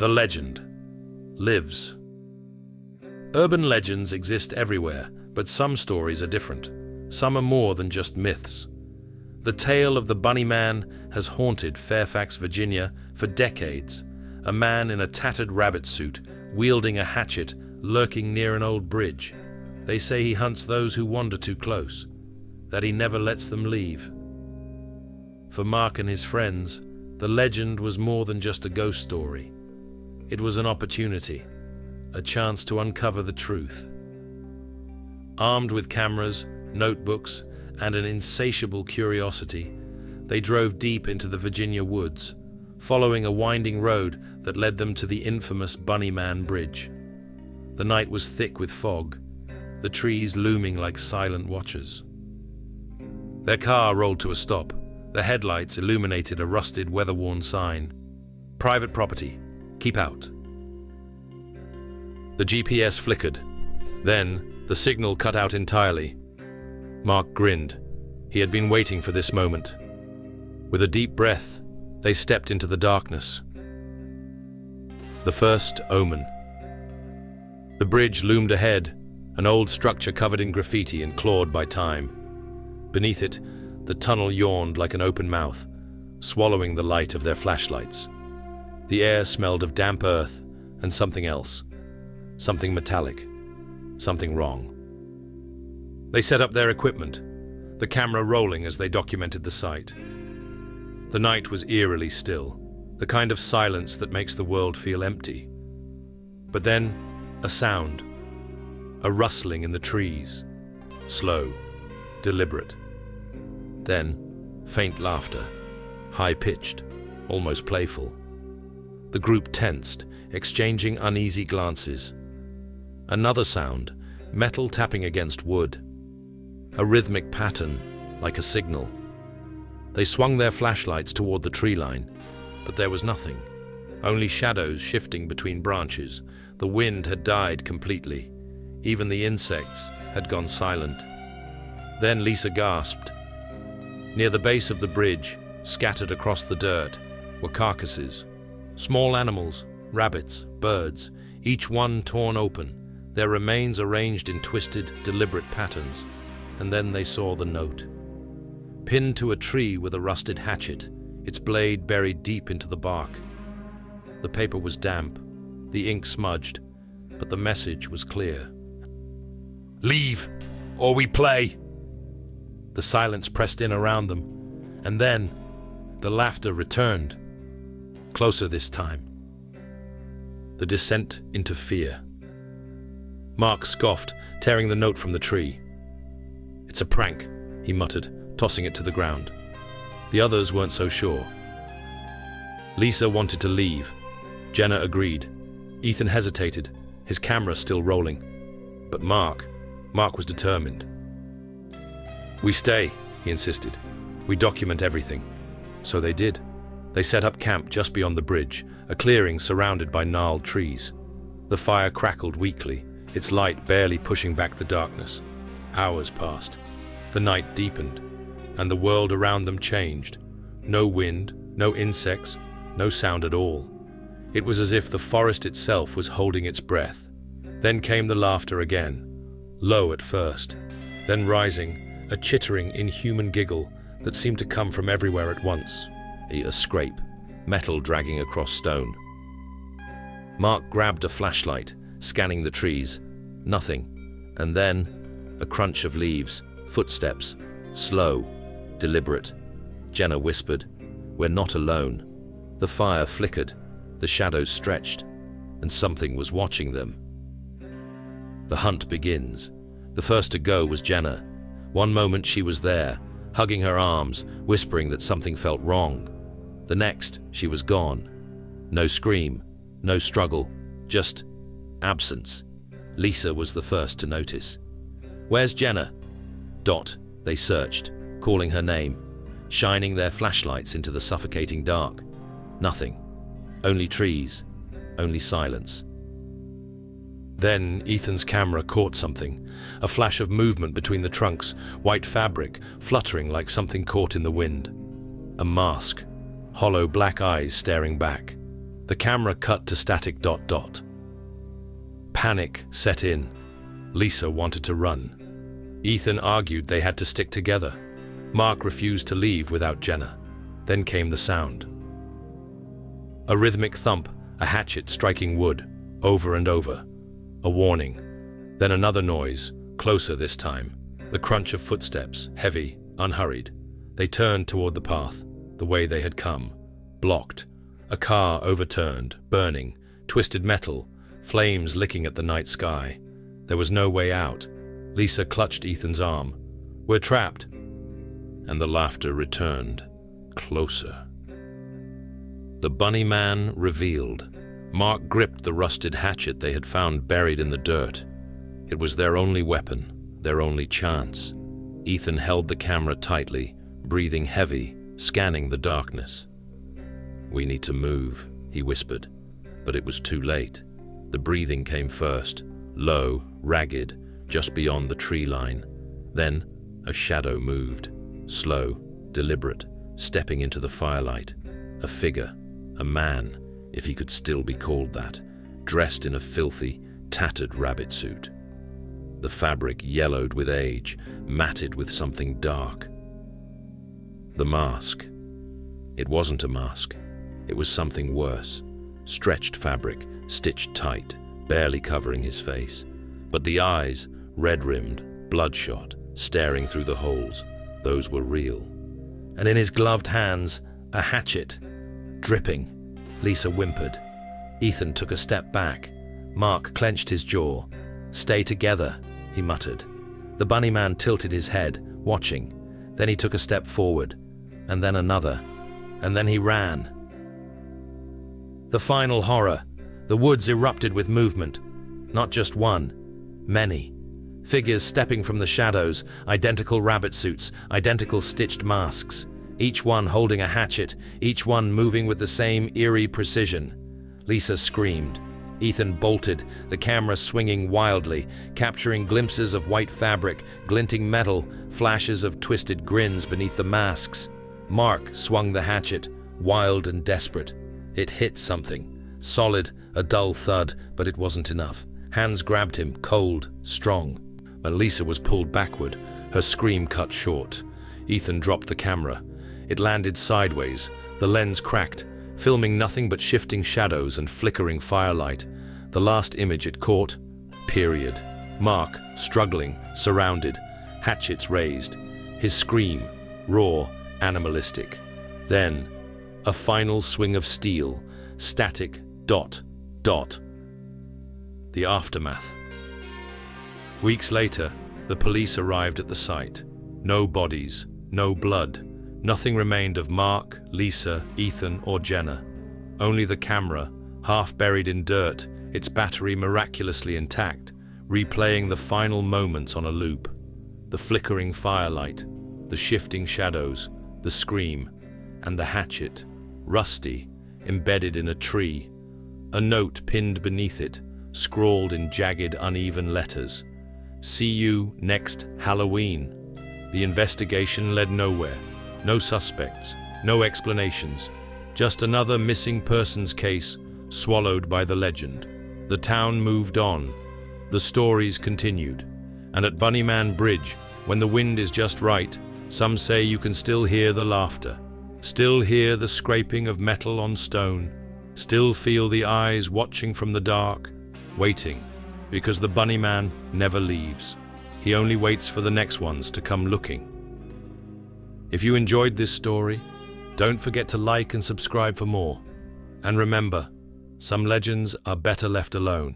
The legend lives. Urban legends exist everywhere, but some stories are different. Some are more than just myths. The tale of the Bunny Man has haunted Fairfax, Virginia for decades. A man in a tattered rabbit suit, wielding a hatchet, lurking near an old bridge. They say he hunts those who wander too close, that he never lets them leave. For Mark and his friends, the legend was more than just a ghost story. It was an opportunity, a chance to uncover the truth. Armed with cameras, notebooks, and an insatiable curiosity, they drove deep into the Virginia woods, following a winding road that led them to the infamous Bunny Man Bridge. The night was thick with fog, the trees looming like silent watchers. Their car rolled to a stop. The headlights illuminated a rusted, weather-worn sign. "Private property. Keep out." The GPS flickered. Then, the signal cut out entirely. Mark grinned. He had been waiting for this moment. With a deep breath, they stepped into the darkness. The first omen. The bridge loomed ahead, an old structure covered in graffiti and clawed by time. Beneath it, the tunnel yawned like an open mouth, swallowing the light of their flashlights. The air smelled of damp earth and something else. Something metallic. Something wrong. They set up their equipment, the camera rolling as they documented the site. The night was eerily still, the kind of silence that makes the world feel empty. But then, a sound. A rustling in the trees. Slow, deliberate. Then, faint laughter, high-pitched, almost playful. The group tensed, exchanging uneasy glances. Another sound, metal tapping against wood. A rhythmic pattern, like a signal. They swung their flashlights toward the tree line, but there was nothing. Only shadows shifting between branches. The wind had died completely. Even the insects had gone silent. Then Lisa gasped. Near the base of the bridge, scattered across the dirt, were carcasses. Small animals, rabbits, birds, each one torn open, their remains arranged in twisted, deliberate patterns. And then they saw the note. Pinned to a tree with a rusted hatchet, its blade buried deep into the bark. The paper was damp, the ink smudged, but the message was clear. "Leave, or we play." The silence pressed in around them, and then the laughter returned. Closer this time. The descent into fear. Mark scoffed, tearing the note from the tree. "It's a prank," he muttered, tossing it to the ground. The others weren't so sure. Lisa wanted to leave. Jenna agreed. Ethan hesitated, his camera still rolling. But Mark was determined. "We stay," he insisted. "We document everything." So they did. They set up camp just beyond the bridge, a clearing surrounded by gnarled trees. The fire crackled weakly, its light barely pushing back the darkness. Hours passed. The night deepened, and the world around them changed. No wind, no insects, no sound at all. It was as if the forest itself was holding its breath. Then came the laughter again, low at first, then rising, a chittering, inhuman giggle that seemed to come from everywhere at once. A scrape, metal dragging across stone. Mark grabbed a flashlight, scanning the trees. Nothing. And then, a crunch of leaves, footsteps, slow, deliberate. Jenna whispered, "We're not alone." The fire flickered, the shadows stretched, and something was watching them. The hunt begins. The first to go was Jenna. One moment she was there, hugging her arms, whispering that something felt wrong. The next, she was gone. No scream, no struggle, just absence. Lisa was the first to notice. "Where's Jenna?" They searched, calling her name, shining their flashlights into the suffocating dark. Nothing. Only trees. Only silence. Then Ethan's camera caught something. A flash of movement between the trunks, white fabric, fluttering like something caught in the wind. A mask. Hollow black eyes staring back. The camera cut to static ... Panic set in. Lisa wanted to run. Ethan argued they had to stick together. Mark refused to leave without Jenna. Then came the sound. A rhythmic thump, a hatchet striking wood, over and over. A warning. Then another noise, closer this time. The crunch of footsteps, heavy, unhurried. They turned toward the path, the way they had come. Blocked. A car overturned, burning, twisted metal, flames licking at the night sky. There was no way out. Lisa clutched Ethan's arm. "We're trapped." And the laughter returned, closer. The bunny man revealed. Mark gripped the rusted hatchet they had found buried in the dirt. It was their only weapon, their only chance. Ethan held the camera tightly, breathing heavy, scanning the darkness. "We need to move," he whispered, but it was too late. The breathing came first, low, ragged, just beyond the tree line. Then a shadow moved, slow, deliberate, stepping into the firelight. A figure, a man, if he could still be called that, dressed in a filthy, tattered rabbit suit. The fabric yellowed with age, matted with something dark. The mask. It wasn't a mask. It was something worse. Stretched fabric, stitched tight, barely covering his face. But the eyes, red-rimmed, bloodshot, staring through the holes, those were real. And in his gloved hands, a hatchet, dripping. Lisa whimpered. Ethan took a step back. Mark clenched his jaw. "Stay together," he muttered. The bunny man tilted his head, watching. Then he took a step forward, and then another, and then he ran. The final horror. The woods erupted with movement. Not just one, many. Figures stepping from the shadows, identical rabbit suits, identical stitched masks. Each one holding a hatchet, each one moving with the same eerie precision. Lisa screamed. Ethan bolted, the camera swinging wildly, capturing glimpses of white fabric, glinting metal, flashes of twisted grins beneath the masks. Mark swung the hatchet, wild and desperate. It hit something. Solid, a dull thud, but it wasn't enough. Hands grabbed him, cold, strong. When Lisa was pulled backward, her scream cut short. Ethan dropped the camera. It landed sideways, the lens cracked, filming nothing but shifting shadows and flickering firelight. The last image it caught, period. Mark, struggling, surrounded, hatchets raised. His scream, raw, animalistic. Then, a final swing of steel, static, ... The aftermath. Weeks later, the police arrived at the site. No bodies, no blood. Nothing remained of Mark, Lisa, Ethan, or Jenna. Only the camera, half buried in dirt, its battery miraculously intact, replaying the final moments on a loop. The flickering firelight, the shifting shadows, the scream, and the hatchet, rusty, embedded in a tree. A note pinned beneath it, scrawled in jagged, uneven letters. "See you next Halloween." The investigation led nowhere. No suspects, no explanations. Just another missing persons case, swallowed by the legend. The town moved on. The stories continued. And at Bunnyman Bridge, when the wind is just right, some say you can still hear the laughter. Still hear the scraping of metal on stone. Still feel the eyes watching from the dark, waiting, because the Bunnyman never leaves. He only waits for the next ones to come looking. If you enjoyed this story, don't forget to like and subscribe for more. And remember, some legends are better left alone.